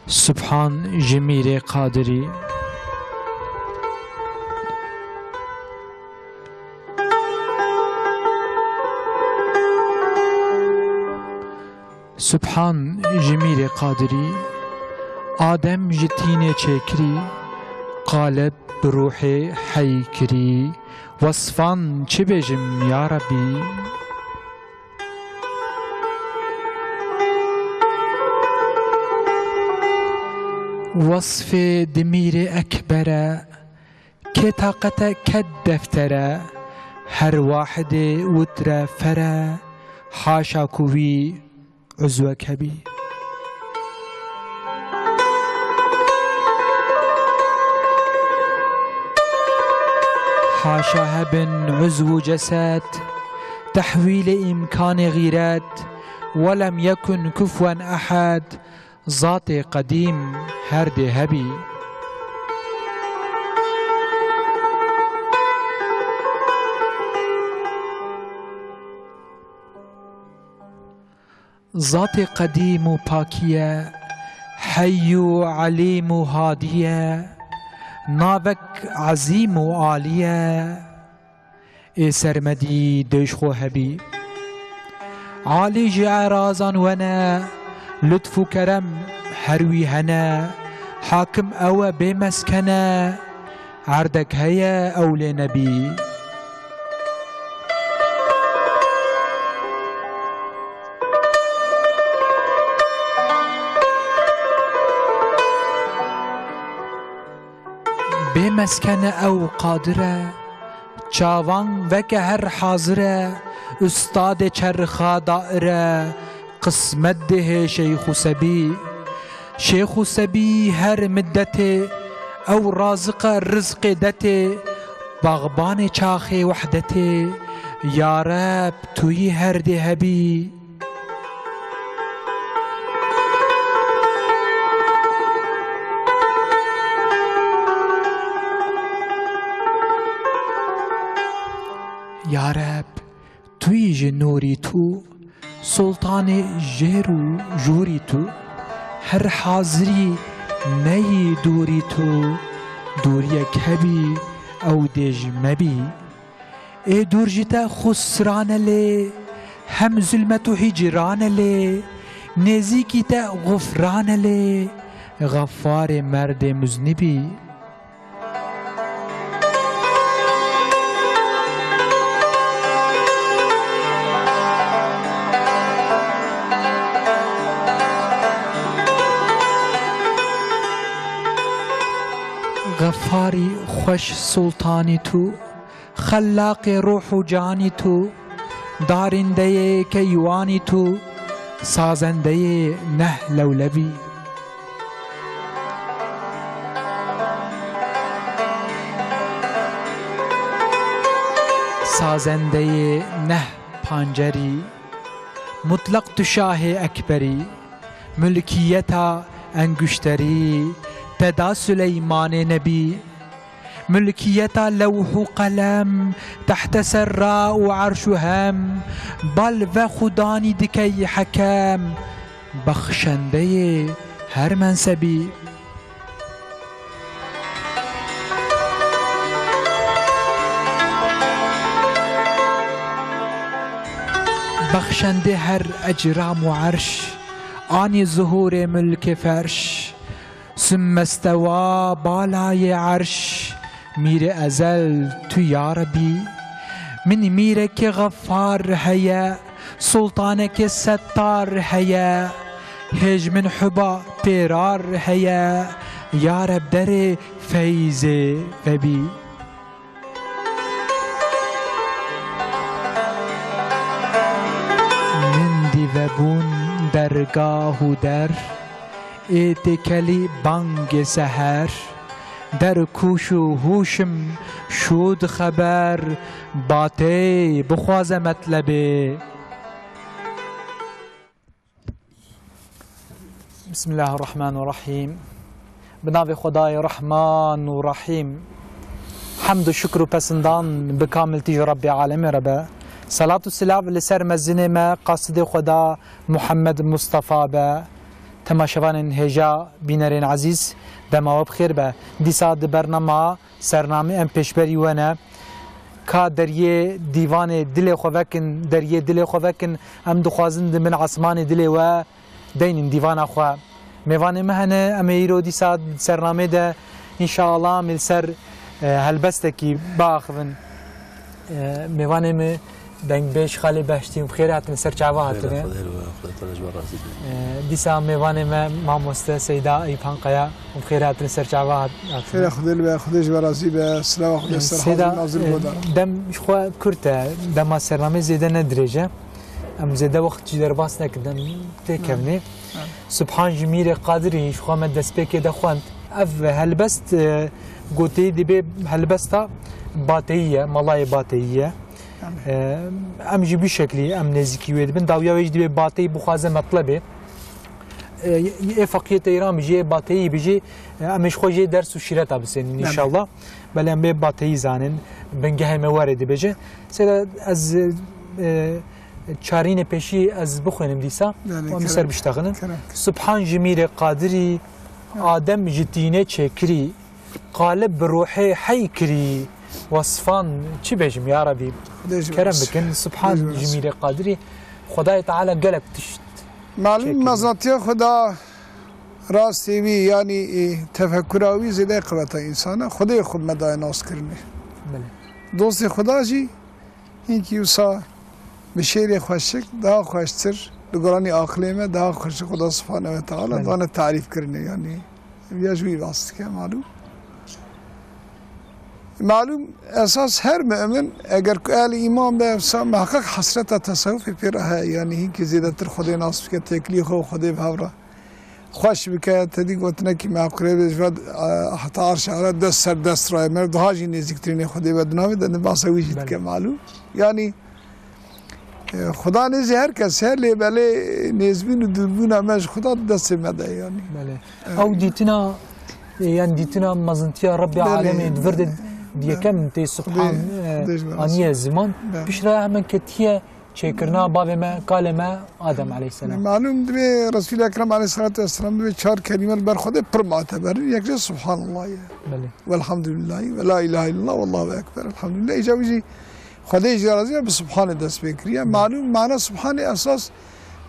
سبحان جمير قادري سبحان جمير قادري آدم جتيني چكري قالب بروحي حي كري وصفان چه بجم يا ربي وصف دمير أكبر كطاقة كالدفتر هر واحد وتر فرا حاشا كوي عزوك بي حاشا هبن عزو جسد تحويل إمكان غيرات ولم يكن كفوا أحد ذات قديم هرد هبي ذات قديم باكية حي عليم هادية نابك عظيم عالية اي سرمدي دشخو هبي عالي جعرازان ونا لطف كرم هروي هنا حاكم او بمسكنا عردك هيا اول نبي بمسكنة أو قادرة چاوان وك هر حاضرة استاد چرخا دائرة قسمت ده شيخ سبي شيخ سبي هر مدته أو رازق رزق دته باغبان چاخ وحدته يا رب توي هر دهبي يا رب توي جنوري تو سلطان جيرو جوري تو هر حاضري ني دوري تو دوري كبي او ديج مبي اي دورجتا خسران لي هم ظلمة هجران لي نزيكتا غفران لي غفار مرد مذنبي غفاري خوش سلطاني تو خلاق روح و جاني تو دارنده كيواني تو سازنده نه لولبي سازنده نه پانجري مطلق تشاه اكبري ملكيتا انگشتري تدا سليمان نبي ملكيتا لوح قلم تحت سراء عرش هم بل و خداني دكي حكام بخشنده هر منسبي بخشنده هر اجرام و عرش آني ظهور ملك فرش ثم استوى بالای عرش میر ازل تو یا ربی من میرك غفار هيا سلطانك ستار هيا هج من حبا پیرار هيا یا رب در فیض فبی من دیوبون درگاه و در اتکلی بانگ سحر در کوش و هوشم شود خبر باته بخواز مطلبه بسم الله الرحمن الرحیم بناو خدای رحمان و رحیم حمد و شکر و پسندان بکاملتی رب عالم ربه صلاة و سلام لسر مزنه ما قصد خدا محمد مصطفى به تماشوان هجا بینرین عزیز دما بخیر به دیسا د برنامه سرنامه ام پیشبری ونه کا دریه دیوان دل خوکن دریه دل خوکن ام دخوازند من عصمان دل و دین دیوان خو میوان مهنه ام ایرو دیسا سرنامه ده ان شاء الله مل سر هلبستکی باخون میوان می دنگ بیش خالی باشتیم بخیر هاتن سر چاوا هاتن دیسا میوان ما مست سیدا ایپان قیا بخیر هاتن سر چاوا هاتن خیر خدای به خودش برازی به سلام خدای سر نازل بوده دم خو کرته دم سرنامه زیده ندرجه ام زیده وقت چی در باس نکردم تکمنی سبحان جمیر قادری خو مد دسپیک ده خوند اف هلبست گوتی دی به هلبستا باتیه مالای باتیه ام جی بشکلی ام نزیکی وید بن داویا ویج دی باتی بخوازه مطلبه افقیت ایران بجی باتی بجی امش خوجی درس و شیرت ابسن ان شاء الله بل ام باتی زانن بنگه موارد بجی سر از چارین پیشی از بخونم دیسا و مسر بشتغلن سبحان جمیر قادری آدم جتینه چکری قالب روحي حي كري وصفان چی بيجم يا ربي كرم بكن سبحان جميل قادري خدای تعالى قلب تشت معلوم مزاتي خدا راستی وی یعنی تفکراوی زیده قوت انسان خدای خود مدای ناس کرنه دوست خدا جی این که اوسا به شعر خوشک daha خوشتر دگرانی عقلیمه daha خوش خدا سبحانه و تعالی دانه تعریف کرنه یعنی یجوی راست که معلوم اساس هر مؤمن اگر اهل ایمان به محقق حسرت تصوف پیره یعنی این که زیادتر خدای ناس که تکلیف و خدای بهوره خوش بکه تدی گفتن که معقوله بجود حتی عرش علی دست سر دست رای مرد هاجی نزدیکترین خدای بدنامی دادن باسوی جد که معلوم یعنی خدا نزی هر کس هر لیبله نزبین و دلبون همش خدا دست مده یعنی او دیتنا يعني ديتنا مزنتيا ربي عالمي دفرد دي كم تي سبحان انيه زمان بشرا من كتيه شكرنا باب ما قال ما ادم عليه السلام معلوم دبي رسول اكرم عليه الصلاه والسلام دبي چهار كلمه بر خود پر معتبر يك سبحان الله والحمد لله ولا اله الا الله والله اكبر الحمد لله اجازي خدای اجازه به سبحان دست بکریه معلوم معنی سبحان اساس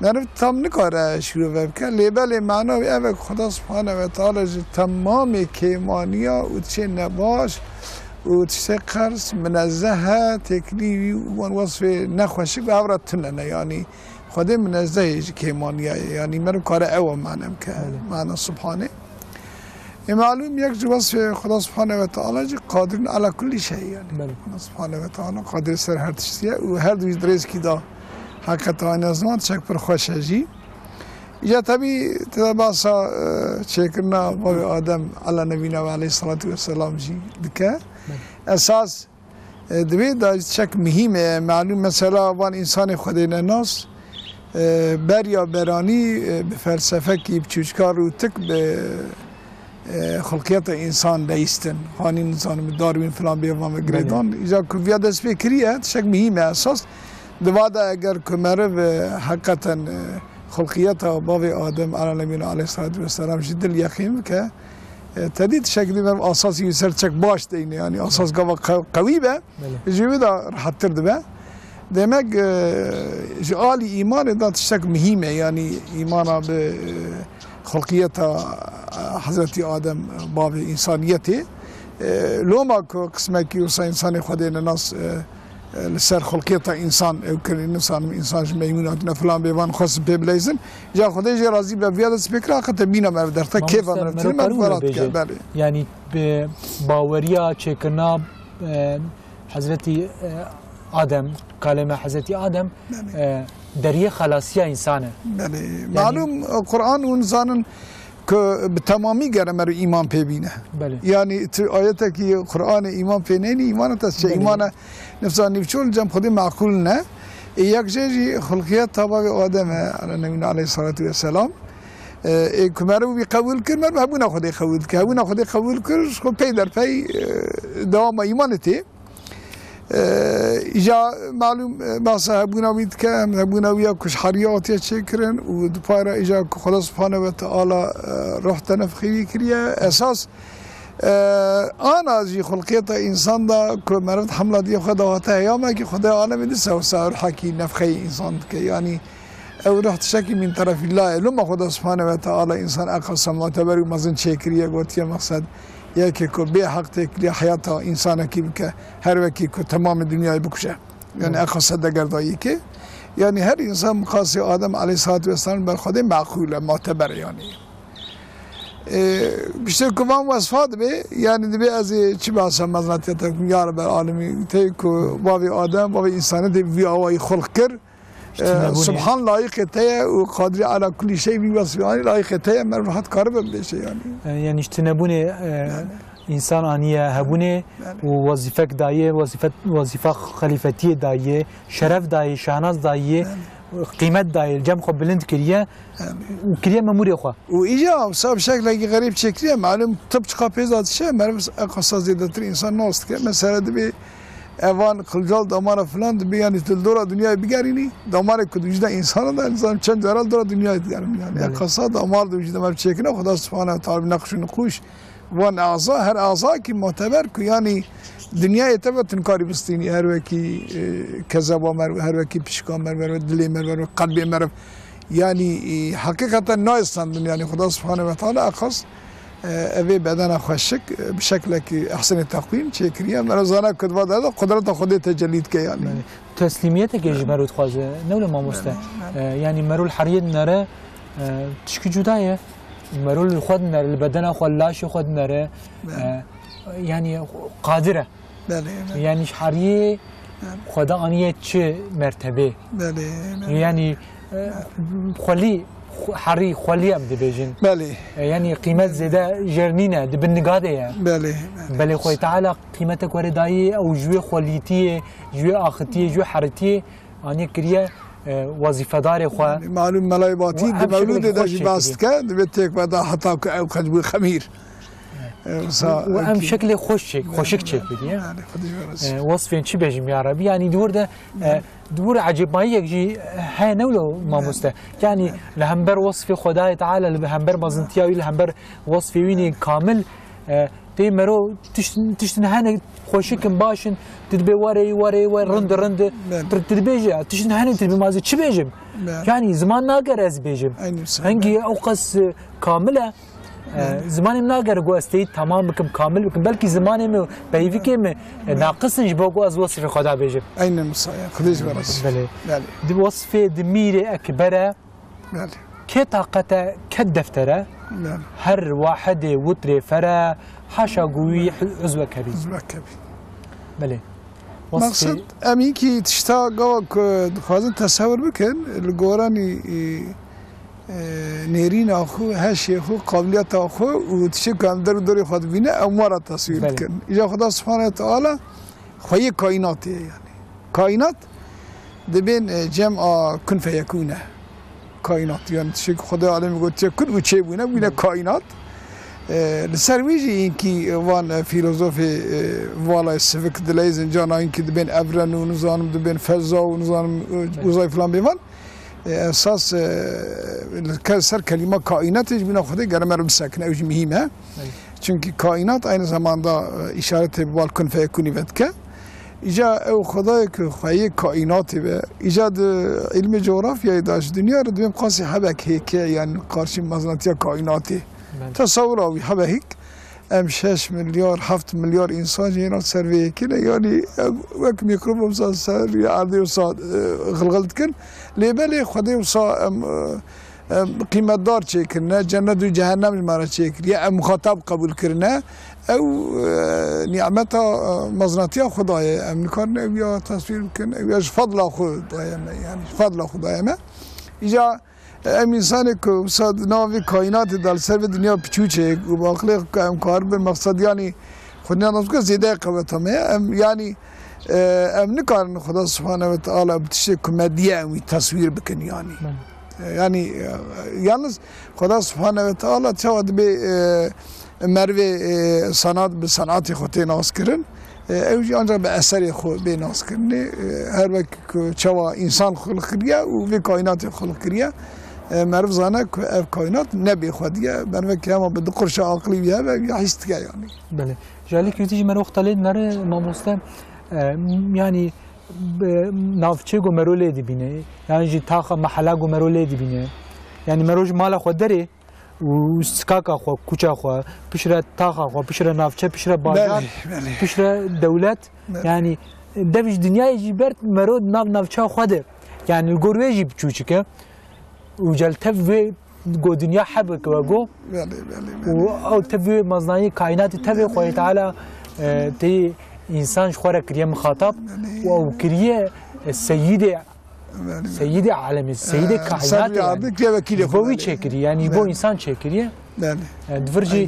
من تام نکاره شروع بکنم لیبل معنی اوه خدا سبحانه و تعالی تمام کیمانیا و چه نباش و چه قرص منزه تکلیفی و وصف نخوشی به عبارت تنه یعنی خدا منزه کیمانیا یعنی من کار او معنیم که معنی سبحانه معلوم یک وصف خدا سبحانه و تعالی قادر علی کل شیء یعنی خدا سبحانه و تعالی قادر سر هر چیزیه و هر دوی درس کی دا حقیقت آنازمان چک پر خوشی یا طبی تباسا چکرنا با آدم علی نبینا و علیه الصلاة والسلام جی دکه اساس دوی دا چک مهمه معلوم مثلا وان انسان خدای ناس بریا برانی به فلسفه کی بچوشکار و تک به خلقیت انسان دیستن خانی انسان داروین فلان بیوام گریدان ایجا کویا دست بکریه چک مهمه اساس دوادا اگر کمره به حقیقتا خلقیت باب آدم علی نبینا علیه الصلاة والسلام جدل یقین که تدید شکلی من اساسی یسر چک باش دینه یعنی اساس قوی به جوی دا راحت تر ده demek جعال ایمان دا تشک مهمه یعنی ایمان به خلقیت حضرت آدم باب انسانیتی لوما که قسمه که وسا انسان خدای ناس لسر خلقیت انسان او که انسان میمونات نفلان بیوان خاص ببلیزن جا خدای راضی به ویاد سپیکر خاطر بینم درتا کیف من مرات کرد یعنی به باوریا چکنا حضرت آدم کلمه حضرت آدم دریه خلاصی انسانه معلوم قرآن و انسان که به تمامی گرم رو ایمان پی بینه یعنی تو آیته که قرآن ایمان پی نینی ایمانت است چه ایمان نفسان نیفچول جم خودی معقول نه یک جایی خلقیت طبق آدمه علی نبینا علیه الصلاة والسلام که مرو بی قبول کرد مرو همون خودی قبول کرد همون خودی قبول کرد خود پی در پی دوام ایمانتی إجا معلوم باسا هبونا بيتك هبونا ويا كش حريات يشكرن ودبارة إجا خدا سبحانه وتعالى روح تنفخي كريا أساس أنا زي خلقية إنسان دا كمرت حملة دي خدا وتاه يا ما كي خدا عالم دسه وسائر حكي نفخي إنسان يعني أو روح تشكي من طرف الله لما خدا سبحانه وتعالى إنسان أقصى معتبر ومزن شكريا قلت يا مقصد یکی کو به حق تکلی حیات انسان کی که هر وکی کو تمام دنیا بکشه یعنی اقصد گردایی که یعنی هر انسان مقاس آدم علیه الصلاه و السلام بر خود معقوله معتبر یعنی بیشتر کوام وصفات به یعنی دبی از چی بحث مزناتیت یا رب العالمین تی کو باوی آدم باوی انسان دی وی آوای خلق کر سبحان لایق تیه و قادر على كل شيء بوصفه لایق تیه من راحت کار بشه يعني اجتنبونه انسان انيه هبونه ووظيفك دايه وظيفه خليفتيه دايه شرف دايه شاناز دايه قيمت دايه الجمع خو بلند كريه وكريه مموري خو واجا صاب شكل غريب شكليه معلوم طب قابيزات شيء معرف قصص زيادة انسان نوست مثلا دبي اوان خلجال دامار فلان دبي يعني تلدورا دنيا بيجاريني دامار كد وجود انسان ده انسان چند جرال دورا دنيا يعني قصه دامار وجود ما بشكله خدا سبحانه وتعالى نقش نقوش وان اعضاء هر اعضاء کی معتبر کو يعني دنیا يتبع تنكاري بستيني هر وكي كذبا مر هر وكي بشكام مر دل مر قلب مر يعني حقيقه نايستان يعني خدا سبحانه وتعالى اخص أبي بدنا خوشك بشكل أحسن التقويم شكريا مرزانا كتبا هذا قدرة خودي تجليد كي يعني تسليميتك يا جماعة خوازة نولا ما مستا يعني مرو الحرية نرى تشكي جداية مرو الخود نرى البدن خود لاش خود نرى يعني قادرة يعني حرية خدا أنية چه مرتبة يعني خلي حري خولي ام دبيجن بله يعني قيمة زيادة جرنينة بالنقادة يعني بله خوي تعالى قيمتك ورداية أو جوي خوليتية جوي آختية جوي حرتية أنا كريه وظيفة داري خو معلوم ملايباتي مولود داش باست كا دبتك بعد حتى أو خجبي خمير وأهم شكله خوشك شكل يعني وصفين شي بيجم يا ربي يعني دور ده دور عجيب ما يجي هاي نولو ما مسته يعني لهمبر وصف خداي تعالى لهمبر مزنتياوي لهمبر وصف ويني كامل تي مرو تشتنهن خوشكم باشن تدبي وري رند تدبيجا تشتنهن تدبي مازي شي بيجم يعني زمان ناقر از بيجم هنجي اوقس كامله زمانم ناقر جو استيت تمام بكم كامل بكم بلكي زمانم بيفي كم ناقص نجبو از وصف خدا بيجم اين المصايا خديش برس بله دي وصف دمير اكبره بله كي طاقته كدفتره هر واحد وتر فرا حاشا قوي عزوه كبير بله مقصد امين كي تشتا قوك خازن تصور بكن القوراني نيرين اخو هاشي اخو قابليات اخو وتشكو عم دوري خد بينا اموره تصوير بكن اجا خدا سبحانه وتعالى خوي كائنات يعني كائنات دبين جمع كن فيكون كائنات يعني تشكو خدا عالم يقول كن وشي بينا كائنات لسرويجي انكي وان فيلوزوفي فوالا سيفيك دلايزن جانا انكي دبين ابرن ونظام دبين فضا ونظام وظائف فلان بيفان اساس سر كلمه كائنات بنا خدا گرم رو بسكن اوج مهمه çünkü kainat aynı zamanda işaret bir balkon feyekuni vedke İca ev خدای که خواهی کائنات به ایجاد علم جغرافیایی داشت دنیا رو دویم قاسی حبک هیکه یعنی قارشی مزناتی کائناتی تصور آوی حبک ام 6 میلیار 7 میلیار انسان جینا سروی کنه یعنی وک میکروب وسا سروی عادی وسا غلغلت کن لیبلی خدای وسا قیمت دار چه کنه جنت و جهنم مارا چه کنه یا مخاطب قبول کنه او نعمت مزناتی خدای ام نکارن یا تصویر کن یا فضل خدای یعنی فضل خدای ما ایجا ام انسانی که وسط ناوی کائنات در سر دنیا پچوچه و باقی ام کار به مقصد یعنی خودنا نمیشه زیاده قوت همه ام یعنی ام نکارن خدا سبحانه و تعالی بتشه کمدیه امی تصویر بکن yani yalnız خدا سبحانه و تعالی چه به مروی sanat به صنعت خودی ناز کردن اوجی آنجا به اثر خود به ناس کرنه هر وقت چوا انسان خلق کریه و به کائنات خلق کریه معروف زانه که اف کائنات نبی خودیه بر وقت هم به قرش عقلی بیه و یا حس تگه یعنی بله جالی که تیجی مرو اختلاط نره ماموسته یعنی نافچه گو مرو لیدی بینه یعنی جی تاخا محله گو مرو لیدی بینه یعنی مروج مال خود داره و سکاکا خو کوچا خو پیشره تاخا خو پیشره نافچه پیشره بازار پیشره دولت یعنی دویش دنیای جیبرت مرود نافچه خوده یعنی الگوروی جیب چوچکه و جلتف و گو دنیا حبك وگو و او تفي مصنعي كائنات تفي خوي تعالى تي انسان شخوره كريه مخاطب و كريه سيدي عالم السيدة كائنات يعني بوي تشكري يعني بو انسان تشكري دفرجي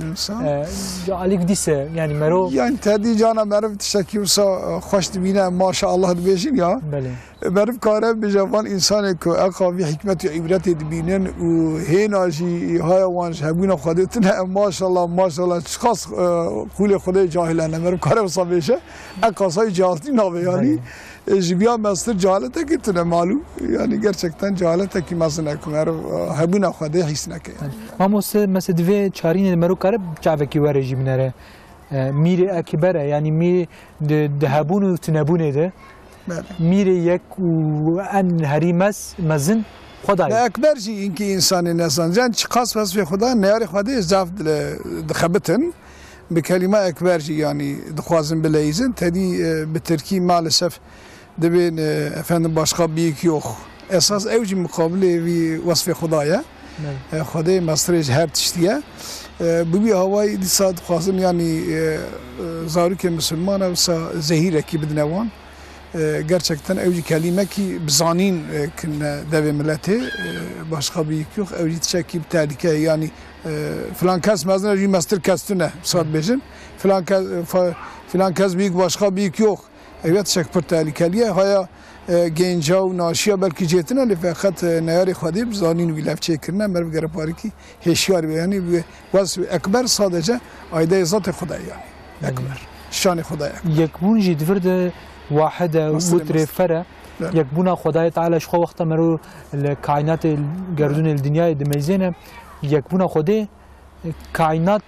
عليك ديسه يعني مرو يعني تادي جانا معرف تشكي وصا خوش تبينا ما شاء الله دبيجين يا بله معرف كاره بجوان انسان كو اقا في حكمه وعبرت دبينن وهنا شي هاي وانش هبونا خدتنا ما شاء الله خاص قول خدای جاهلانه معرف كاره وصا بيشه اقا صاي جاهلتي نابه يعني جبیا مستر جهالته که تنه معلوم یعنی gerçekten جهالته که مثلا کنار هبونا خدای حس نکه ما مثلا دوی چارین مرو کار چاوکی وره جیبنره میره اکبره یعنی میره دهبون و تنبونه ده میره یک و ان هریمس مزن خدای اکبر جی اینکه انسان نسانجان چقاس بس به خدا نیار خدای زاف دخبتن بكلمة أكبر يعني دخوازن بلايزن تدي بالتركي مالسف دبين أفهم باشقا بيك يوخ أساس أوجي مقابلة في وصف خدايا خدای مسترج هر تشتیه ببی هوای دیسا خوازم یعنی زاری که مسلمانه وسا زهیره کی بدنوان gerçekten evci kelime ki bizanîn kin devê milletê başka bir yük yok evci tişekî tehlike yani filan kes mezne jî mestir kestine sat bêjin filan kes büyük başka bir yük yok evet tişek pir tehlikeliye haya genca û naşiya belkî cêtine lê feqet neyarê Xwedê bizanîn wî levçêkirine mer bigere parîkî hêşiyar be yani wes ekber sadece aydê zatê Xwedê yani ekber şanê Xwedê yekbûn jî divir de واحد وتر فرا يكبونا خداي تعالى شخو وقت مرو الكائنات الجردون الدنيا دميزينه يكبونا خدي كائنات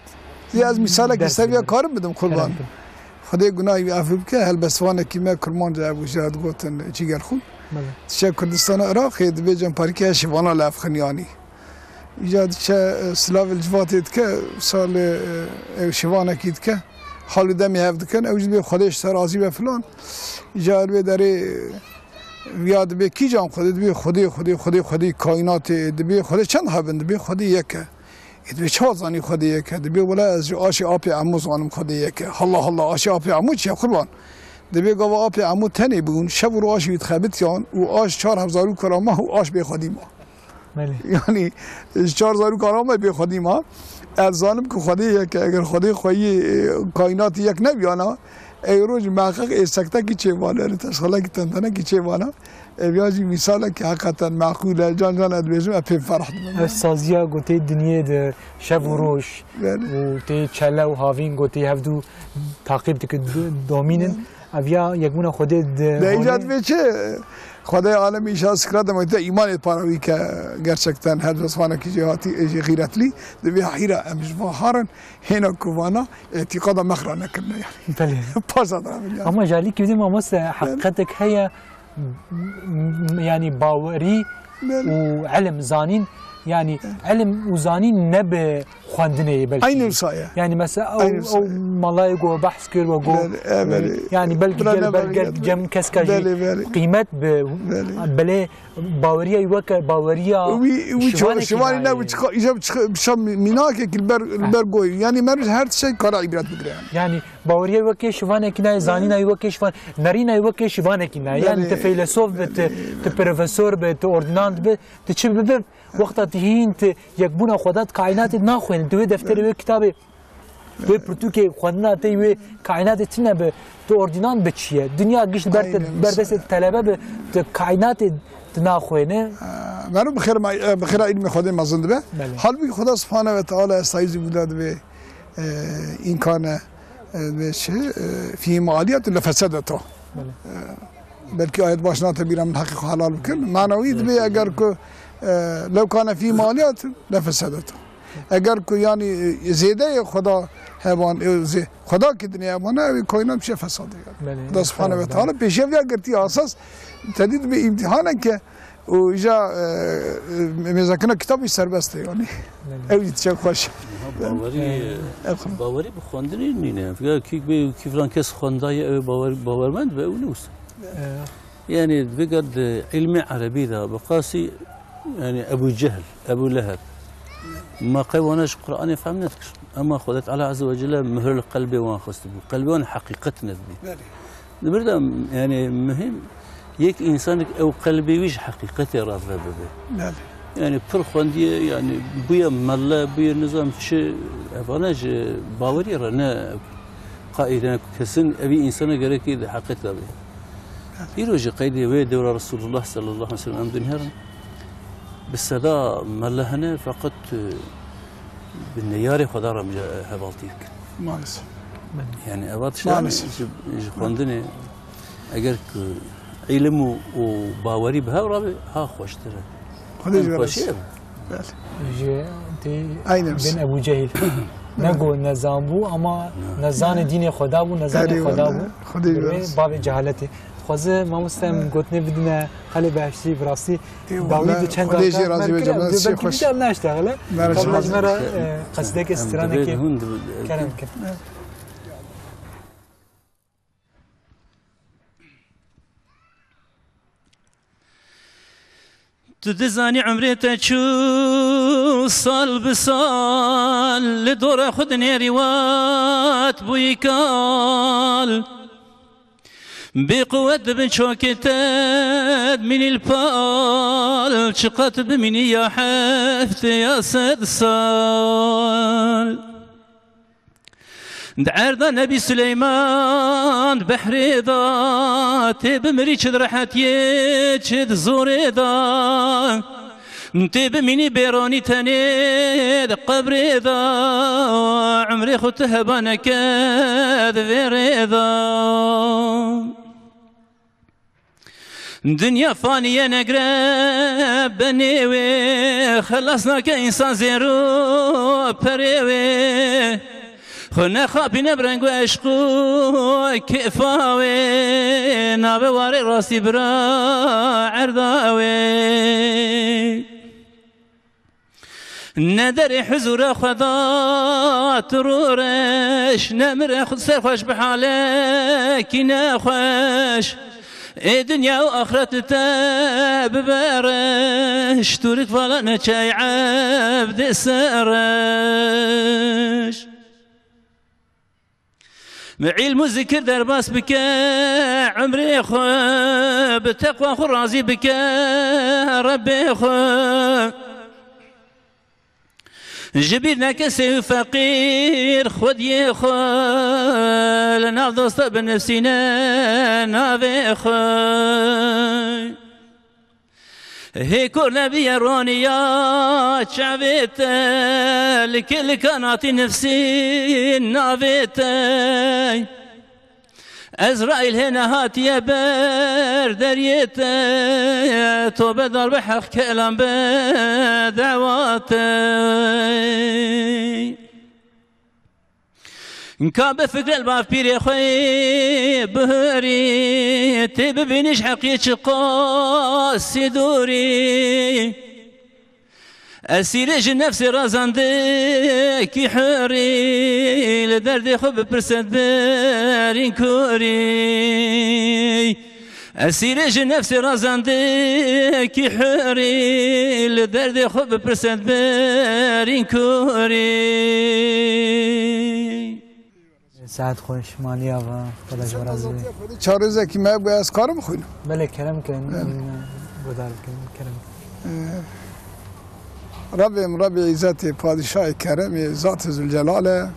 از مثالك سويا كارم بدم قربان خدي گناهي عفو بك هل بسوانه كيما كرمان جاب وجاد قوتن جيگر خون تشا كردستان عراق دبي جن باركي شيوانا لافخنياني جاد سلاف الجواتيت ك سال شيوانا كيت ك حالی دمی هفت کن اوج به خودش سرازی و فلان جار به داره یاد به کی جام خودی کائنات دبی خودی چند هبند دبی خودی یکه دبی چه زانی خودی یکه دبی ولی از آش آب عمو زانم خودی یکه الله آش آب عمو چیه قربان دبی گاوا آب عمو تنی بون شب رو آش وید خبت یان و آش 4000 کرامه و آش به خودی ما یعنی 4000 کرامه به خودی ما ارزانم که خدای یک اگر خدای خویی کائنات یک نبیانا ای روز محقق استکتا کی چه والا تشخلا کی تنتنه کی چه والا بیاجی مثاله که حقیقتا معقوله جان ادبیجم اپ فرح سازیا گوتی دنیای د شب و روش و تی چلا و هاوین گوتی هفدو تعقیب تک دومینن اویا یکمون خدای د ایجاد میشه خدای عالم ایشا سکرات مایت ایمان پاروی که gerçekten her zasvana ki cihati غیرتلی دبی حیرا امجوا هارن هنا کووانا اعتقاد مخرانه کنه yani بله پاس ادرام اما جالی که ما مس حقیقتك هي يعني باوري وعلم زانين يعني علم وزانين نب خواندنه بلكي اين الصايه يعني مثلا او ملايق وبحث كير وجو يعني بلكي جم كسكاجي قيمه بلا باوريه يوك باوريه شواني نا بشم ميناك البرغوي يعني مرج هر شيء قرا عبرت بگره يعني باوريه يوك شوانه كنا زانينا يوك شوان نرينا يوك شوانه كنا يعني انت فيلسوف انت بروفيسور انت اوردينانت انت وقتا تهين يكبونا خدات كائنات ناخوين دوي دفتر و كتابي و برتوكي خدنا تي و كائنات تنا ب تو اوردينان بچيه دنيا قش بردس طلبه ب كائنات ناخوينه منو بخير علم خدا مزند به حال بي خدا سبحانه و تعالى استعيذ بولاد به این کانه في ماليات لفسدته بلكي آيات باش ناتبيرا من حقيقة حلال بكل معنوي بي اگر لو كان في ماليات لفسدته اگر کو يعني زياده خدا حيوان خدا کی دنیا بنا کائنات بشه فساد خدا سبحانه و تعالی پیشه ویا گرتی اساس تدید به امتحانه که و جا مذاکره کتابی سربسته یعنی اوید چه خوش باوری بخوندنی نینه فکر کی فلان کس خوندای باورمند به اونوس يعني بقد علم عربي ذا بقاسي يعني ابو جهل ابو لهب ما قيوناش قرآن يفهمناش اما خذت على عز وجل مهر القلب واخذت قلبي وانا حقيقتنا بي نبرد يعني مهم يك انسانك او قلبي ويش حقيقتي راضي به يعني فرخوندي يعني بيا ملا بيا نظام شيء فاناج باوري رانا قائدا كسن ابي انسان غير كده حقيقته به يروج قيدي ويدور رسول الله صلى الله عليه وسلم امدن هرن بس هذا ملا هنا فقط بالنياري خدا رم هبالتيك مالس يعني ابات شان خوندني اگر علم وباوري بها ورابي ها خوش ترى خديج خوشيه بين ابو جهل نگو نظام اما نزان دین خدا بو نزان خدا بو باب جهالتی خوازه ما مستم گوتنه بدنا خالی بهشتی براستی باوی چند تا خدیجی راضی به جماعت خوش نشتغله مرا قصده که استرانه که کلام کرد تو دزانی عمرت چو سال بسال لدور خود نیریوات بویکال بقوة بن شوكتاد من البال شقت بمن يا حفت يا سد سال دعرض نبي سليمان بحر ضا تب مريش رحت يشد زور ضا تب مني بيروني تنيد قبر ضا عمري خد هبانا كاد في ضا دنيا فانية نقرب بنيوي خلصنا كإنسان زيرو بريوي خلنا خابين برنقو عشقو كفاوي نابي واري راسي برا عرضاوي ندري حزور خدا ترورش نمر خد سرخوش بحالك ناخوش دنيا وآخرت تببرش تورك فلا نشاي عبد سرش بعلم وذكر درباس بك عمري خو بتقوى خو راضي بك ربي خو جبيرنا كسي فقير خود يخو لنا دوست بنفسنا نافي خو هيكو نبي رونيا شعبت لكل كانت نفسي نافيت أزرائيل هنا هات يا بردريت توبة ضرب حق كلام بدعواتي كاب فكر الباف بيري خوي بهري تب بينش حقيقة قاسي دوري أسيرج نفسي رازندك حوري لدردي خب برسد بارين كوري أسيرج نفسي رازندك حوري لدردي خب برسد بارين كوري ساعت خوش مالیا و خدا جوراز بی. چهار روزه که من باید از کارم خونم. بله کرم کن. بدار کن کرم. رب عزت پادشاه کرم ذات ذوالجلاله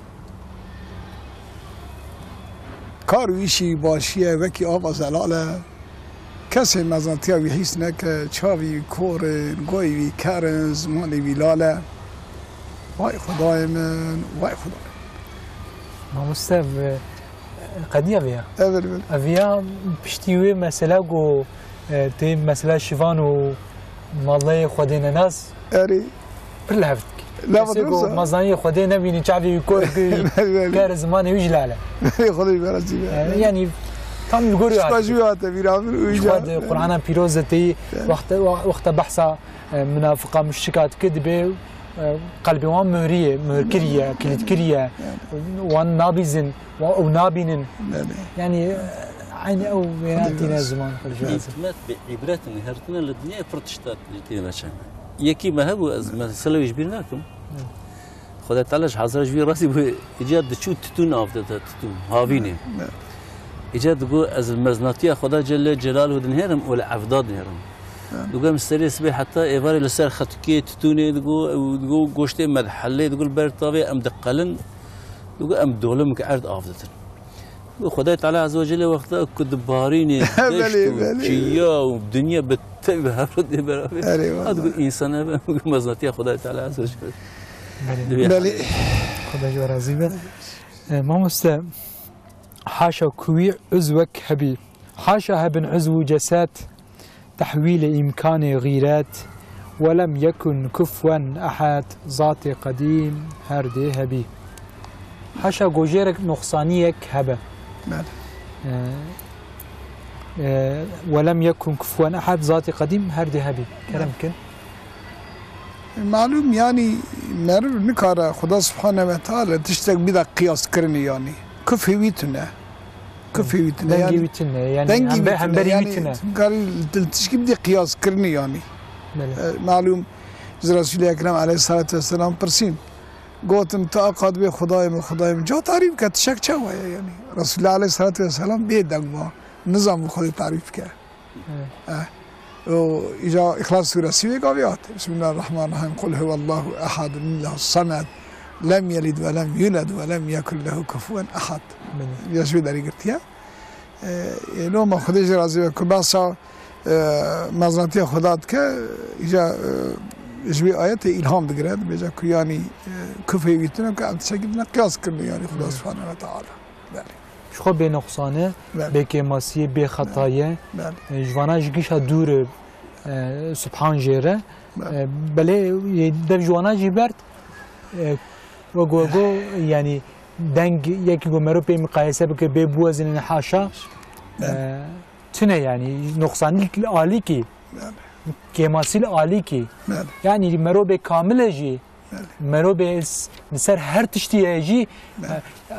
کار ویشی باشیه وکی آب زلاله کسی مزانتی وی حیث نکه چاوی کور گوی وی کرن زمانی وی لاله وای خدای من وای خدای ما مستف قديا بيا اول افيا بشتيوي مثلا جو تي مثلا شيفان و مالله خدينا ناس اري بالله هفتك لا بس مازاني خدينا بيني شعبي يكون كار زمان يجي لا خدي براسي يعني تام الجوري سباجوات بيرامل ويجا القرآن بيروزتي وقت بحثا منافقة مشتكات كذبة قلبي وان مهرية مهركرية كليتكرية وان نابزن ونابين يعني عيني أو بيناتنا زمان انتمات بعبرات نهارتنا للدنيا بروتشتات جتينا شان يكي ما هو مثلا يجبرناكم خدا تعالى حاضر جبير راسي إيجاد شو تتون أفضل تتون هافيني إيجاد جو از المزناتية خدا جل جلاله دنهرم ولا عفضاد نهرم دوغا مستري سبي حتى ايفاري لسر خطكي تتوني دغو غوشتي مدحلي دغو البرطاوي ام دقلن دغو ام دولم كعرض افضتن خدا تعالى عز وجل وقت كدباريني جيا والدنيا بتبه هرد برافي هذا انسان مزناتية خدا تعالى عز وجل بلي خدا جو رازي ما مست حاشا كوي عزوك هبي حاشا هبن عزو جسات تحويل إمكان غيرات ولم يكن كفوا أحد ذات قديم هردي هبي حاشا جوجيرك نقصانيك هبه ولم يكن كفوا أحد ذات قديم هردي هبي كلامك معلوم يعني مر نكار خدا سبحانه وتعالى تشتك بدا قياس كرني يعني كف هويتنا كف هويتنا يعني هم بري هويتنا قال تشكي بدي قياس كرني يعني معلوم رسول اكرم عليه الصلاه والسلام برسين قوتم تاقد به خدايم جو تعريف كتشك شوا يعني رسول الله عليه الصلاه والسلام بيدغما نظام خود تعريف كه وإجا إخلاص سورة سوى قاليات بسم الله الرحمن الرحيم قل هو الله أحد الله الصمد لم يلد ولم يولد ولم يكن له كفوا أحد يسوي داري قرتيا لو ما خدش رازي كباسا مزناتيا خدات ك إجا جوي آيات إلهام دقرات بيجا كياني كفي بيتنا كأنت شكلنا قياس كرني يعني خدا سبحانه وتعالى شخو به نقصانه به کماسی به خطایه جوانا جگیش دور سبحان جیره بله دب جوانا جیبرد و گو یعنی دنگ یکی گو مرو به مقایسه بکه به بوزن حاشا تنه یعنی نقصانی عالی کی کماسی عالی کی یعنی مرو به کامل جی مرو به نسر هر تشتی جی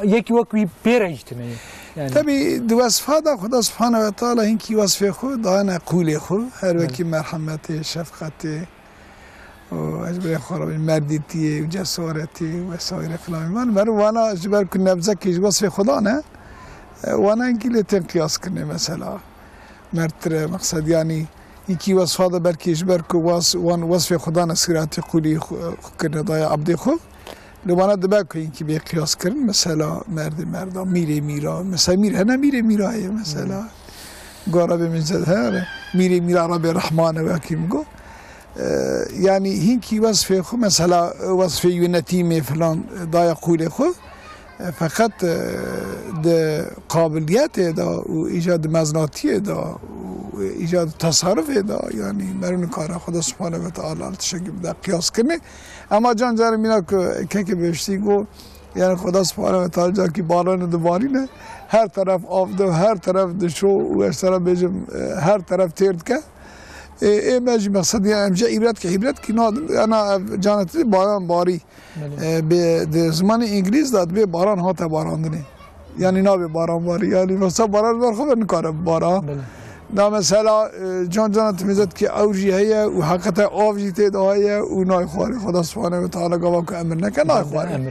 یکی وقتی پیرجتنه يعني تبي دوصف هذا خدا سبحانه وتعالى هنكي وصف خود أنا قولي خو هر وكي مرحمتي شفقتي وأجبر خراب مرديتي وجسارتي وسائر كلام من وانا أجبر كنا بذكي وصف خدا أنا وانا هنكي لتنقياس كنا مثلا مرتر مقصد يعني هنكي وصف هذا بركي أجبر وان وصف خدا نسيراتي قولي كنا ضايع عبدي خو لو أنا دباك يمكن بقياس كرن مثلا مردا ميرا مثلا هنا ميرا هي مثلا قارب من زد هذا ميرا رب الرحمن وكيم جو يعني هنكي وصف خو مثلا وصف يونتيمي فلان ضايع قولي خو فقط ده قابليات ده وإيجاد مزناتية ده وإيجاد تصرف ده يعني مرون كارا خدا سبحانه وتعالى تشكي بده قياس كرنه اما جان جار مینا که بهشتی گو یعنی خدا سبحانه و تعالی جا کی باران دوبارینه هر طرف آفده هر طرف دشو و از طرف بجم هر طرف ترد که ماجي مقصد يعني جا عبرت که عبرت کی ناد انا جانت باران باری به زمان انگلیس داد به باران ها تا باراندنه یعنی نا به باران باری یعنی مثلا باران بار خب نکاره باران دا مثلا جان تمیزد که اوجی هیه و حقیقت آوجی تید هیه و نای خواری خدا سبحانه و تعالی گواه که امر نکه نای خواری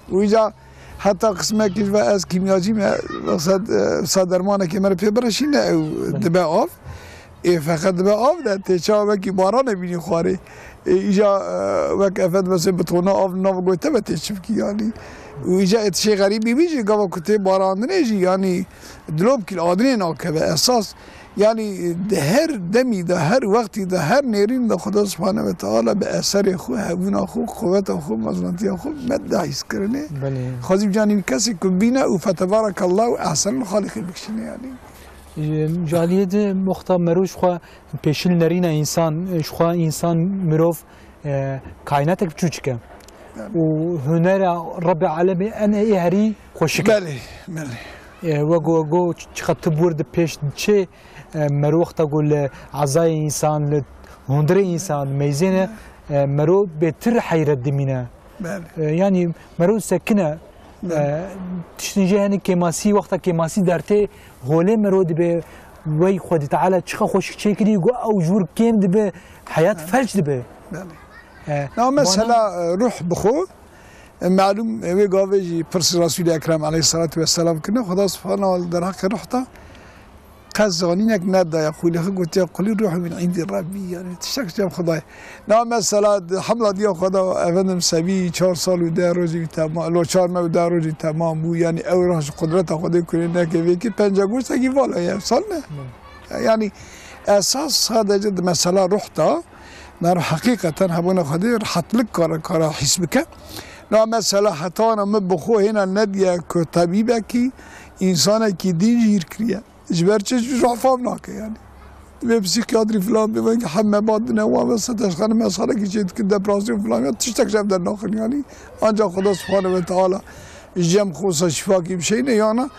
و اینجا حتی قسمه که از کیمیاجی صدرمانه که مره پی برشینه او دبه آف فقط دبه آف ده تیچا وکی بارانه بینی خواری اینجا وک افد مثلا بتونه آف ناو گویته به تیچف کی یعنی و اینجا اتشی غریبی بیجی گواه کتی باران نجی یعنی دلوب که آدنی ناکه به احساس يعني ده هر دمي ده هر وقتي ده هر نيرين ده خدا سبحانه وتعالى بأثر خو هبون خو قوت خو مزنتي خو مدة يسكرني خازم جاني كسي كبينا وفتبارك الله أحسن الخالق بكشني يعني جاليد مختا مروش خو پیشل نرينا انسان شخوا انسان مروف كائناتك بچوچكه وهنر رب العالمين انا هري خوشك بله وگو چخت برد پیش چه مروخ تقول عزای انسان هندر انسان میزنه مرو بهتر حیرت دمینه يعني مرو سكنه تشنجي هني كماسي وقت كماسي درته هوله مرو دبه وي خود تعالى تشخ خوش تشكري او جور كيم دبه حياه فلج دبه نعم مثلا روح بخو معلوم وی گاوی پرس رسول اکرم علیه الصلاة والسلام کنه خدا سبحانه و در حق رحتا قزانینک ندا یقولی خود گوتی قلی روح من عند ربی یعنی تشک جم خدای نه مثلا حمله دیا خدا افندم سبی 4 سال و 10 روزی تمام لو 4 ماه و 10 روزی تمام بو یعنی او راش قدرت خدا کنه نه که وی که 5 گوشت کی والا یا سال نه یعنی اساس هذا جد مثلا رحتا نار حقیقتا هبون خدای راحت لك کار حس بك لا مثلا حتی انا مبخو هنا ندیه که طبیبه کی انسانه کی دین جیر کریه جبر چه جو فهم ناکه یعنی به پسیکیاتری فلان ببین که همه بعد نوام استش خانه مسئله کی چیت که دپراسیون فلان یا تشتک شب در ناخن یعنی آنجا خدا سبحانه و تعالی جم خصوصا شفا کی بشه نه یا نه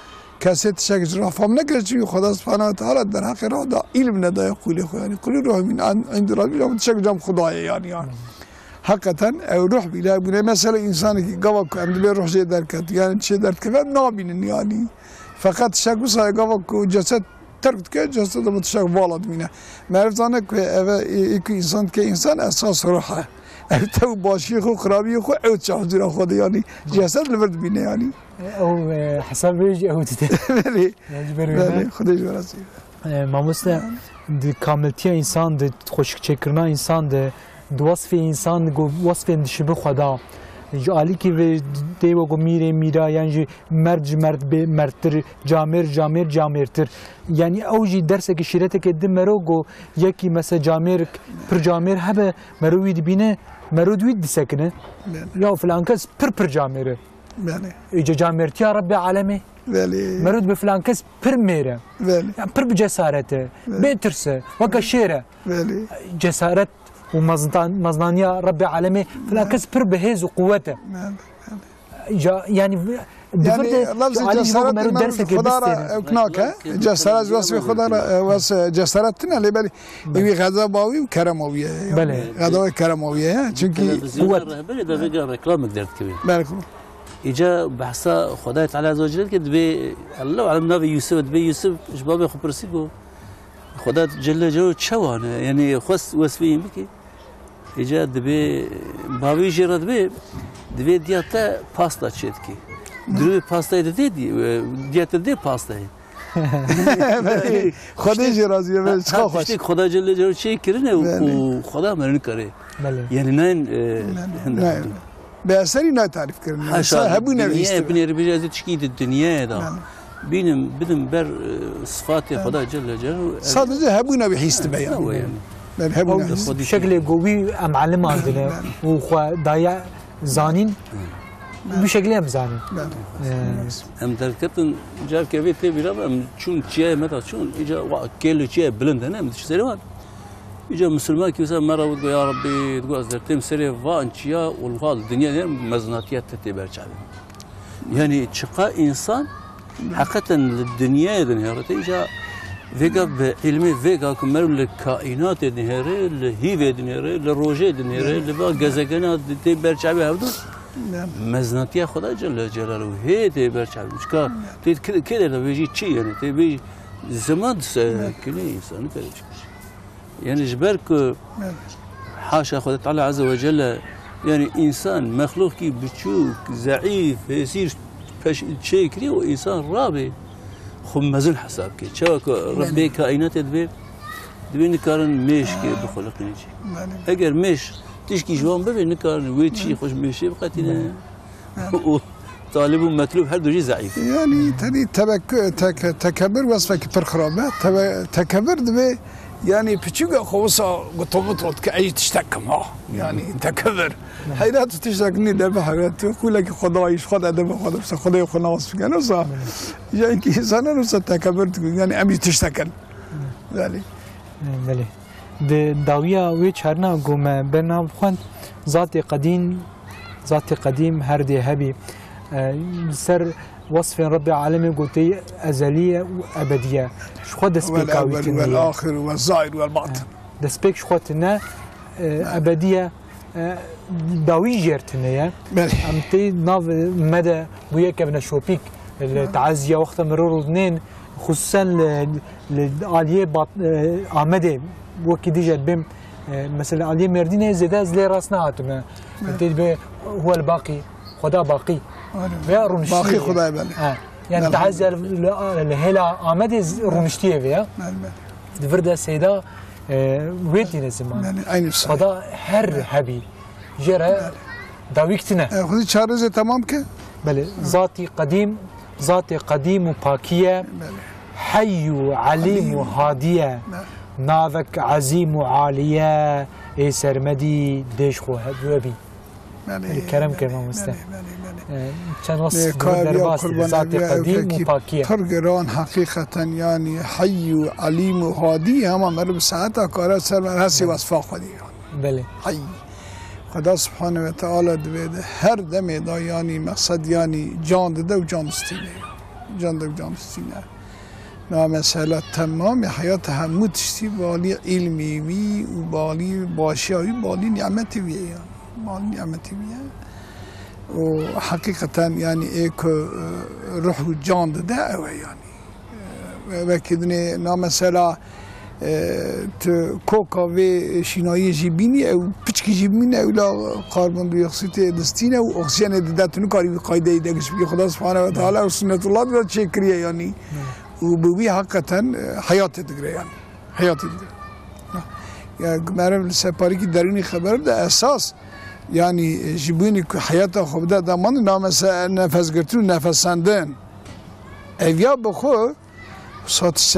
کسی تشتک جو فهم نکرد چون خدا سبحانه و تعالی در حق را دا علم ندای قولی خو یعنی قولی روح من عند ربی یا تشتک جم خدای یعنی حقیقتا او روح بیله بونه مثلا انسانی که گاوا که امدلی روح چه درک کرد یعنی چه درک کرد نابینن یعنی فقط شک وسای گاوا که جسد ترک کرد جسد رو تشک والد مینه معرفتانه که ایک انسان که انسان اساس روحه تو باشی خو خرابی خو او چهار خود یعنی جسد لورد بینه یعنی او حساب بیج او دیده بله خودش برسی ماموسته دی کاملتی انسان دی خوشک چکرنا انسان دی وصف انسان گو وصف اندشبه خدا عالی که دی و گو میره یعنی مرد به مردتر جامرتر یعنی اوجی درس که شیرته که دم مرو گو یکی مثلا پر جامر هبه مروید بینه مرود وید سکنه یا فلان کس پر جامره بله ایجا جامرتی رب العالمین بله مرود به فلان کس پر میره بله يعني پر بجسارته بيترسه وكشيره بله جسارت ومزنانية رب العالمين فلان كس پر بهز وقوته يعني لفظ جسارت خدا را اکناکه جسارت وصف خدا را وصف جسارت نه لیبلی این غذا باوی و کرماویه بله غذا کرماویه چونکی قوت بله ده بگه رکلام قدرت کبیر بله ایجا بحثا خدای تعالی عزوجل که دبی الله علم نبی یوسف دبی یوسف شباب خو پرسی گو خدا جل جلاله چوانه یعنی خاص وصفیم بکی ایجا دبی باوی جرد دبی دیاتا پاستا چید کی دروی پاستای دیت دی پاستای خودش راضیه به چه خوش خدا جل جلاله چی کرنه و خدا مرن کره یعنی نه به اثری نه تعریف کردن هبو نویسته بنیر بیجاز تشکید دنیا دا بدم بر صفات خدا جل جلاله صادقه هبو نویسته بیان هبو شكل قوي معلم عندنا وخوا ضايع زانين بشكل هم زانين هم دركتن جاب كبير تبي ربع شون شيء متى شون إجا كيلو شيء بلند هنا مش سريوان إجا مسلمان كي مثلا مرة وتقول يا ربي تقول أصدرتهم سريع وان شيء والفال الدنيا دي مزناتيات تتبع شعبي يعني شقاء إنسان حقيقة الدنيا دنيا إجا فيجا بعلمي فيجا كمل الكائنات النهاري الهيفة النهاري الروجة النهاري اللي بقى جزاجنا تبر شعبي هذول مزناتية خدا جل جلاله هي تبر شعبي مش كا كده لو بيجي شيء يعني تبي زمان كني إنسان كده يعني جبرك حاشا خدا تعالى عز وجل يعني إنسان مخلوق كي بتشوك ضعيف يصير شيء كده وإنسان رابي خم مزن حساب كي شو ربي كائنات دبي نكارن مش كي بخلق نيجي اگر مش تشكي جوان ببي نكارن ويت شي خوش مشي بقتنا طالب ومطلوب هر دوجي ضعيف يعني تاني تكبر وصفك برخرابه تكبر دبي يعني بتشوق خوصة قطمت كأي تشتكم يعني تكبر حيرات تشتكني ده بحاجات يقول لك خدايش خدا ده خدا بس خداي خلاص يعني صح يعني إنسان نص تكبر يعني أمي تشتكل يعني بله داوية ويشارنا قوم برنامج خوان ذات قديم هردي هبي سر وصف رب العالمين قلتي أزلية وأبدية شو خد سبيك والأول والآخر والظاهر والباطن دسبيك شو خدنا أبدية داوي جرتنا أمتي ناف مدى ويا كبنا شوبيك التعزية وقت مرور اثنين خصوصا لآلية آمده وكي ديجا بهم مثلا آلية مردينة زيادة زلي راسنا هاتما انتي هو الباقي خدا باقي باقي خدا بله يعني تعزية الهلا آمده رونشتيه فيها دفردا سيدا ويدي نزمان خدا هر هبي جرى داويكتنا خذي شارزة تمام كه بله ذاتي قديم وباكية حي وعليم وهادية ناذك عزيم وعالية اي سرمدي ديش خو هبي الكلام كما مستحيل كان وصف درباس ذاتي قديم وباكية فرقران حقيقة يعني حي وعليم وهادية هما مرب ساعتها كارا سر هسي وصفا خدي بله حي خدا سبحانه وتعالى دوید هر دم دا يعني مقصد يعني جان ده و جان استینه جان ده و جان استینه نا مسئله تمام حیات همو تشتی بالی علمی وی و بالی باشیایی بالی نعمتی ویه يعني بالی نعمتی ویه و حقیقتا يعني ایک روح و جان ده اوه يعني وکدنه نا مسئله تو کوکا و شینایی جیبینی او پچکی جیبینی او لا کاربن دی اکسید دستینه و اکسیژن دیدتون کاری قاعده ایدهش بی خدا سبحانه و تعالی و سنت الله را چکریه یعنی و بوی حقیقتا حیات دیگره یعنی حیات دیگره یا مریم سپاری کی درونی خبر ده اساس yani جیبینی که حیات خوب ده دمان نامس نفس گرتون نفس سندن اویا بخو ساتش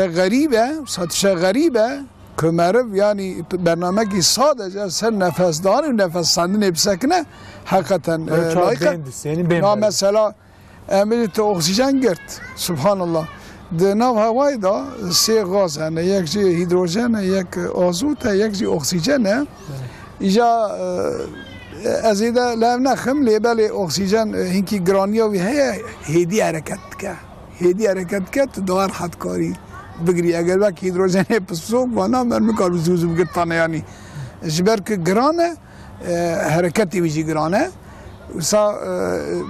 غریبه که مرد یعنی برنامه کی ساده سر نفس دار و نفس سندن بسکنه حقیقتا لایقه نه مثلا امیل تو اکسیژن گرت سبحان الله ده ناو هوای دا سه غاز هنه یک جی هیدروژن یک آزوت یک جی اکسیژن ایجا از ایده لام نخم لیبل اکسیژن هنکی گرانیا وی هیدی حرکت که هیدی حرکت کرد دار حد کاری بگیری اگر وقت هیدروژن پسوق وانا مرمی کار بزوز بگرتانه یعنی جبر که گرانه حرکتی ویجی گرانه وسا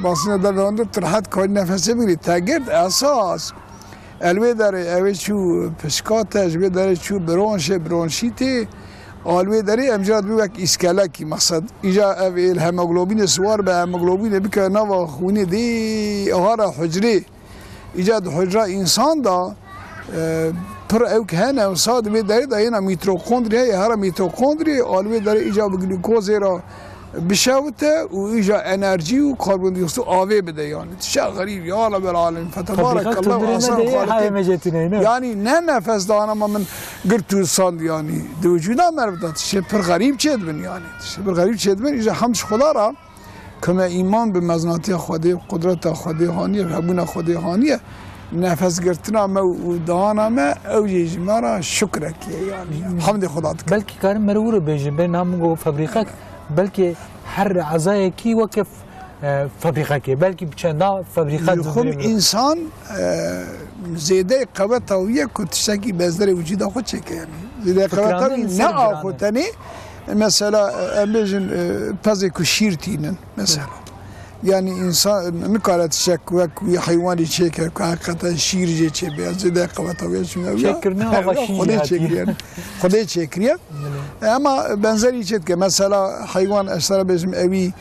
باسنه در رانده ترحت کاری نفسه بگیری تاگرد اساس الوی داره اوی چو پشکاته جبه داره چو برونشیته آلوی داره امجاد بیوک اسکالکی مقصد ایجا اوی الهموگلوبین سوار به هموگلوبین بکر نوا خونی دی اهارا حجره ایجاد حجره انسان دا پر اوک هنه و ساد می داره دا اینا میتروکوندری هر میتروکوندری آلوی داره ایجاد گلوکوز را بشوته و ایجا انرژی و کربن دی اکسید آوه بده یعنی چه غریب یا رب العالمین فتبارک الله و احسن خالقین یعنی نه نفس دانا ما من گرتو سال یعنی دو وجودا مربوطه چه پر غریب چه بن یعنی چه پر غریب چه بن ایجا حمد خدا را کما ایمان به مزناتی خودی قدرت خودی هانیه حبون خودی هانیه نفس گرتنا ما و دانا ما او یه مرا شکر کیه یعنی حمد خدا بلکه کارم مرور بیجه به نامو فابریکه بلکه هر عزای کی وقف فابریکه کی بلکه چند فابریکه خب انسان زیاده قوت اویه که تشکی بزدر وجود خود چکه یعنی زیاده قوت اویه نه آخوتنی مثلا امیجن پزه که شیرتینن مثلا yani insan ne kadar teşekkür ve hayvanı çeker hakikaten şiirce çekiyor. Zede kavataviye çünkü. Çekirne hava şiir çekiyor. Kodayı çekiyor. Ama benzeri çekiyor. Mesela hayvan esra bizim evi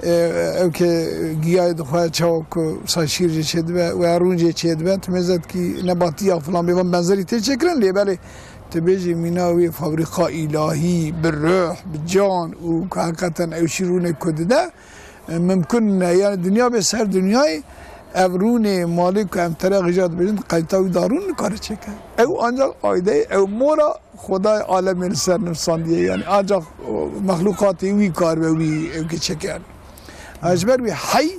evke giyayı da çok şiirce çekiyor ve arunca çekiyor. Tümezet ki nebatiya falan bir benzeri çekiren liye böyle تبيجي مناوي فابريقا إلهي بالروح بالجان وحقيقة أوشيرون كده ممكن يعني الدنيا بسر دنياي افروني مالك ام طريق جاد بجن قيتاوي دارون كارچه او انجا ايده او مورا خدای عالم سر نفسان دیه يعني انجا مخلوقاتي وي كار وي او كچكن اجبر بي حي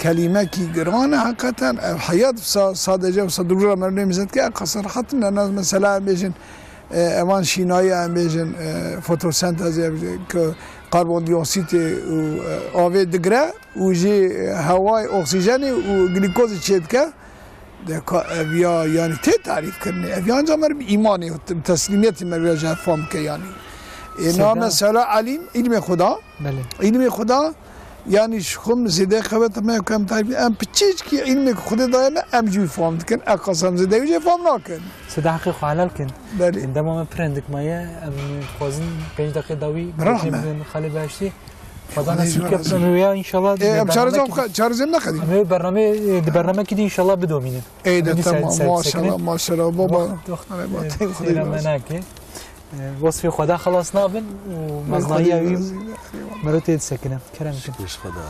كلمه كي جرانه حقيقه حياه صادجه وصدور مرني مزت كي قصر حتى الناس مثلا بيجن امان شینایی بيجن فوتوسنتز كربون ديوكسيد و آب دگره و جي هواي اكسجين و گلوكوز چيدكه بیا يعني تي تعريف كرني ابي انجا مر ايماني تسليميت مر جه فهم كه يعني اینا مثلا علم خدا علم خدا يعني شخم زيده خبت ما كم تعرف ام بتشيج كي علمك خدا دائما ام جو فهم كن اقسم زيده وجه فهم ناكن صدق خو علل كن بله عندما ما برندك مايا ام خوازن 5 دقيقه داوي خالي باشتي خدا نصیب کنه ويا ان شاء الله ام شارجم نخدي ام برنامج كده ان شاء الله بدومينه اي ده تمام ما شاء الله ما شاء الله بابا خدا مناكه وصفي خدا خلاص نابن ومزنايا ويم مرتين سكنه كرم مش خدا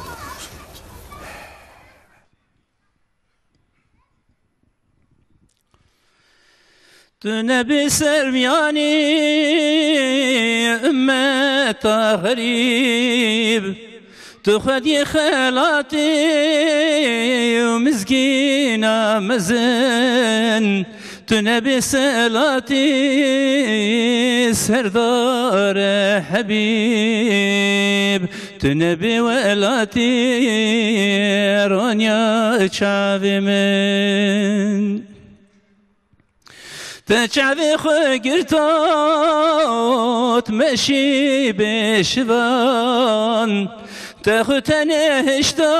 نبي سرمياني أمة غريب تخدي خلاتي ومسكينة مزن تنبي سلاتي سردار حبيب تنبي ولاتي رانيا شافي من تشعبي خقرتات مشي بشبان تاخدني هشتا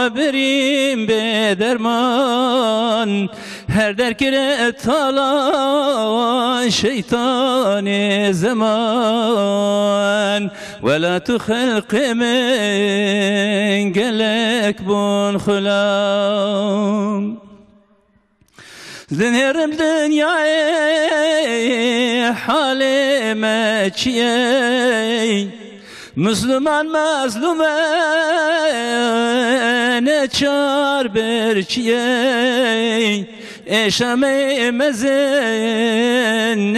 بريم بدرمان هر در كرت طالع شيطان زمان ولا تخلق من قلك بون خلام زنهرم دنياي حالي ماشي مسلمان مظلومان چار برچي اشامي مزن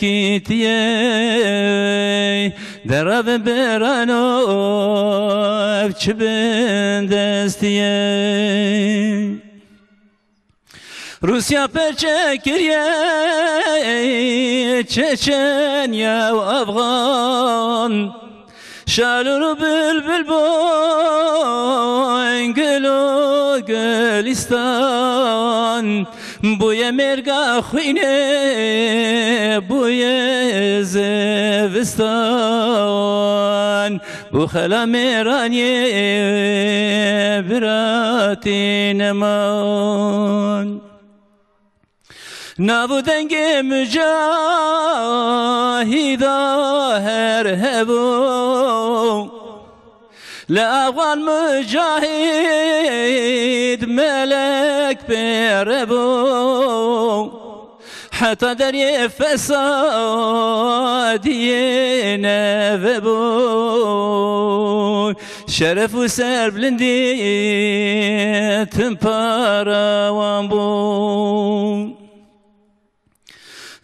يكيتي درب برانو بچبن دستي روسيا بچكريا چچنيا وافغان شالو بلبل بوين قلو قلستان بويا مرقا خويني بويا زفستان بو خلا ميراني براتي نمان نابو دنگ مجاهدا هر هبو لأغوان مجاهد ملك بربو حتى دري فسادي نفبو شرف وسر بلندي تمبارا وامبو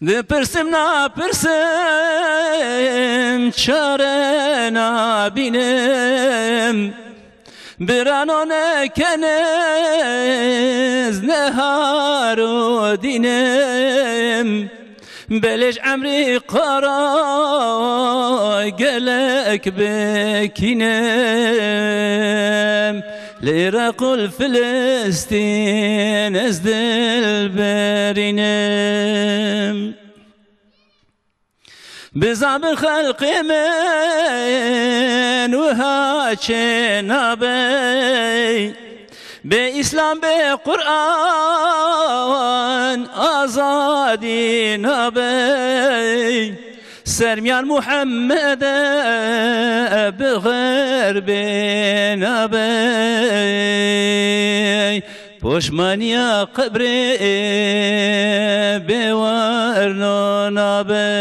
پرسم نا پرسم چاره نا بینم برانو نکنز نهارو دینم بلش عمري قرا قلك بكينم لعراق الفلسطين ازد البرينم بزعم الخلق من وهاچه نابي بإسلام بقرآن آزادي نابي سرميان محمد بغرب نابي پشمانیا قبر بورنو نابي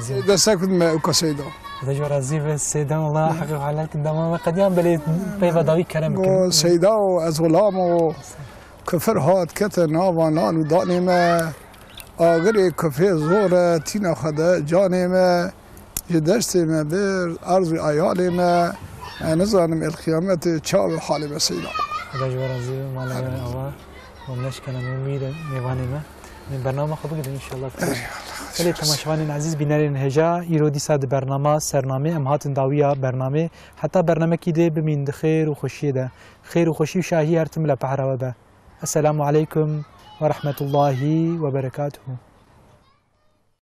رازي دستك ما كسيدا دجوا رازي بس سيدا والله حقيقة على الدمام قديم بلي بيفا داوي كرم سيدا وأزغلام وكفر هات كتنا وانان وداني ما آگری کفه زور تینا خدا جان ما جدشت ما بر عرض ایال ما نزانم القیامت چاو حال مسیدا خدا جوار عزیز مالا آوا ومنش کنم امید میوانی ما من برنامه خوب بگید ان شاء الله ولی تماشاوان عزیز بینرین هجا ایرودی ساد برنامه سرنامه امهات داویا برنامه حتی برنامه کی ده بمین خیر و خوشی ده خیر و خوشی و شاهی ارتم لپهروا به السلام علیکم ورحمة الله وبركاته.